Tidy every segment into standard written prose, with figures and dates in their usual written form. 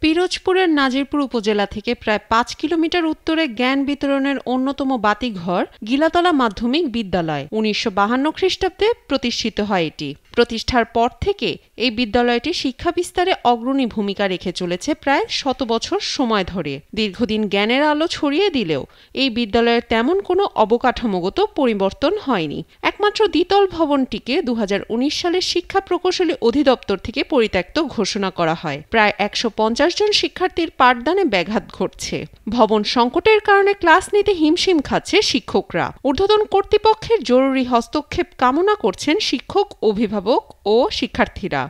পিরোজপুরের নাজিরপুর উপজেলা থেকে প্রায় ৫ কিলোমিটার উত্তরে জ্ঞান বিতরণের অন্যতম বাতিঘর গিলাতলা মাধ্যমিক বিদ্যালয় ১৯৫২ খ্রিস্টাব্দে প্রতিষ্ঠিত হয় এটি। প্রতিষ্ঠার পর থেকে এই বিদ্যালয়টি শিক্ষা বিস্তারে অগ্রণী ভূমিকা রেখে চলেছে প্রায় ১০০ বছর সময় ধরে। দীর্ঘদিন জ্ঞানের আলো ছড়িয়ে দিলেও এই বিদ্যালয়ের তেমন কোনো অবকাঠামোগত পরিবর্তন হয়নি। একমাত্র দ্বিতল ভবনটিকে ২০১৯ সালে শিক্ষা প্রকৌশলী অধিদপ্তর থেকে পরিত্যক্ত ঘোষণা করা হয়। প্রায় ১৫০ জন শিক্ষার্থীর পাঠদানে ব্যাঘাত ঘটছে। ভবন সংকটের কারণে ক্লাস নিতে হিমশিম খাচ্ছে শিক্ষকরা। ঊর্ধ্বতন কর্তৃপক্ষের জরুরি হস্তক্ষেপ কামনা করছেন শিক্ষক, অভিভাবক ও শিক্ষার্থীরা।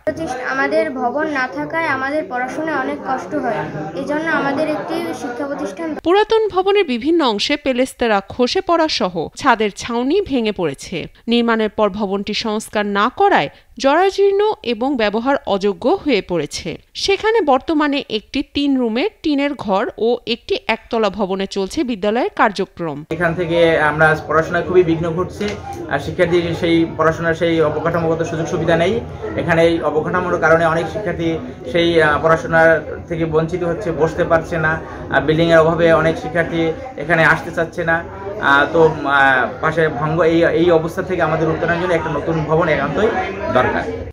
আমাদের ভবন না থাকায় আমাদের পড়াশোনায় অনেক কষ্ট হয়, এজন্য আমাদের একটি শিক্ষা প্রতিষ্ঠান। পুরাতন ভবনের বিভিন্ন অংশে পেলেস্তেরা খসে পড়া সহ ছাদের ছাউনি ভেঙে পড়েছে। নির্মাণের পর ভবনটি সংস্কার না করায় জরাজীর্ণ এবং ব্যবহার অযোগ্য হয়ে পড়েছে। সেখানে বর্তমানে একটি ৩ রুমের টিনের ঘর ও একটি একতলা ভবনে চলছে বিদ্যালয়ের কার্যক্রম। এখান থেকে আমরা পড়াশোনায় খুবই বিঘ্ন ঘটছে, আর শিক্ষার্থী সেই পড়াশোনার সেই অবকাঠামোগত সুযোগ সুবিধা নেই। এখানে এই অবকাঠামোর কারণে অনেক শিক্ষার্থী সেই পড়াশোনার থেকে বঞ্চিত হচ্ছে, বসতে পারছে না। বিল্ডিং এর অভাবে অনেক শিক্ষার্থী এখানে আসতে চাচ্ছে না। তো পাশে ভঙ্গ এই অবস্থা থেকে আমাদের উত্তরণের জন্য একটা নতুন ভবন একান্তই দরকার।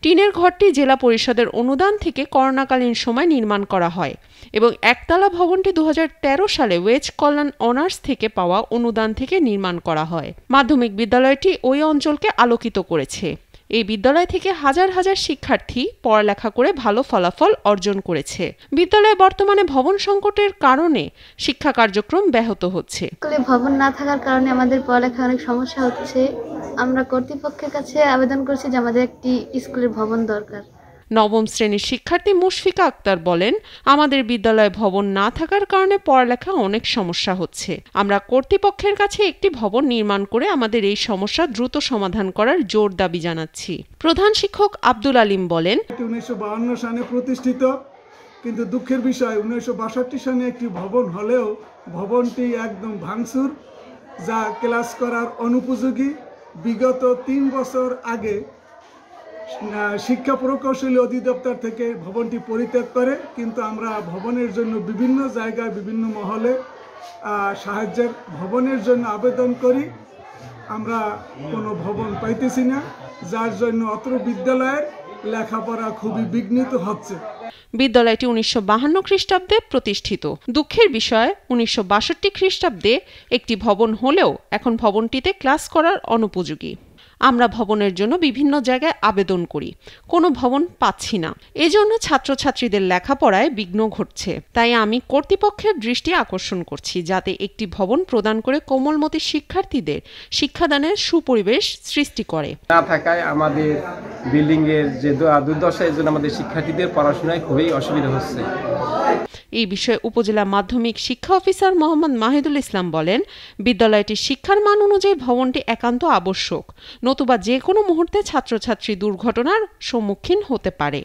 টিনের ঘরটি জেলা পরিষদের অনুদান থেকে করোনাকালীন সময় নির্মাণ করা হয় এবং একতলা ভবনটি ২০১৩ সালে ওয়েজ কল্যাণ অনার্স থেকে পাওয়া অনুদান থেকে নির্মাণ করা হয়। মাধ্যমিক বিদ্যালয়টি ওই অঞ্চলকে আলোকিত করেছে। এই বিদ্যালয় থেকে হাজার হাজার শিক্ষার্থী পড়ালেখা করে ভালো ফলাফল অর্জন করেছে। বিদ্যালয়ে বর্তমানে ভবন সংকটের কারণে শিক্ষা কার্যক্রম ব্যাহত হচ্ছে। ভবন না থাকার কারণে আমাদের পড়ালেখা অনেক সমস্যা হচ্ছে। আমরা কর্তৃপক্ষের কাছে আবেদন করছি যে আমাদের একটি স্কুলের ভবন দরকার। নবম শ্রেণীর শিক্ষার্থী মুশফিকা আক্তার বলেন, আমাদের বিদ্যালয়ে ভবন না থাকার কারণে পড়ালেখা অনেক সমস্যা হচ্ছে। আমরা কর্তৃপক্ষের কাছে একটি ভবন নির্মাণ করে আমাদের এই সমস্যা দ্রুত সমাধান করার জোর দাবি জানাচ্ছি। প্রধান শিক্ষক আব্দুল আলিম বলেন, ১৯৫২ সালে প্রতিষ্ঠিত, কিন্তু দুঃখের বিষয় ১৯৬২ সালে একটি ভবন হলেও ভবনটি একদম ভাঙচুর, যা ক্লাস করার অনুপযোগী। বিগত ৩ বছর আগে শিক্ষা প্রকৌশলী অধিদপ্তর থেকে ভবনটি পরিত্যাগ করে, কিন্তু আমরা ভবনের জন্য বিভিন্ন জায়গায় বিভিন্ন মহলে সাহায্যের ভবনের জন্য আবেদন করি। আমরা কোনো ভবন পাইতেছি না, যার জন্য অত্র বিদ্যালয়ের লেখাপড়া খুবই বিঘ্নিত হচ্ছে। বিদ্যালয়টি ১৯৫২ খ্রিস্টাব্দে প্রতিষ্ঠিত। দুঃখের বিষয় ১৯৬২ খ্রিস্টাব্দে একটি ভবন হলেও এখন ভবনটিতে ক্লাস করার অনুপযোগী। আমরা ভবনের জন্য বিভিন্ন জায়গায় আবেদন করি, কোনো ভবন পাচ্ছি না। এজন্য ছাত্রছাত্রীদের লেখাপড়ায় বিঘ্ন ঘটছে। তাই আমি কর্তৃপক্ষের দৃষ্টি আকর্ষণ করছি, যাতে একটি ভবন প্রদান করে কোমলমতি শিক্ষার্থীদের শিক্ষাদানের সুপরিবেশ সৃষ্টি করে। না থাকায় আমাদের বিল্ডিং এর যে দুর্দশা, এর জন্য আমাদের শিক্ষার্থীদের পড়াশোনায় খুবই অসুবিধা হচ্ছে। এই বিষয়ে উপজেলা মাধ্যমিক শিক্ষা অফিসার মোহাম্মদ মাহিদুল ইসলাম বলেন, বিদ্যালয়টির শিক্ষার মান অনুযায়ী ভবনটি একান্ত আবশ্যক, নতুবা যে কোনো মুহূর্তে ছাত্রছাত্রী দুর্ঘটনার সম্মুখীন হতে পারে।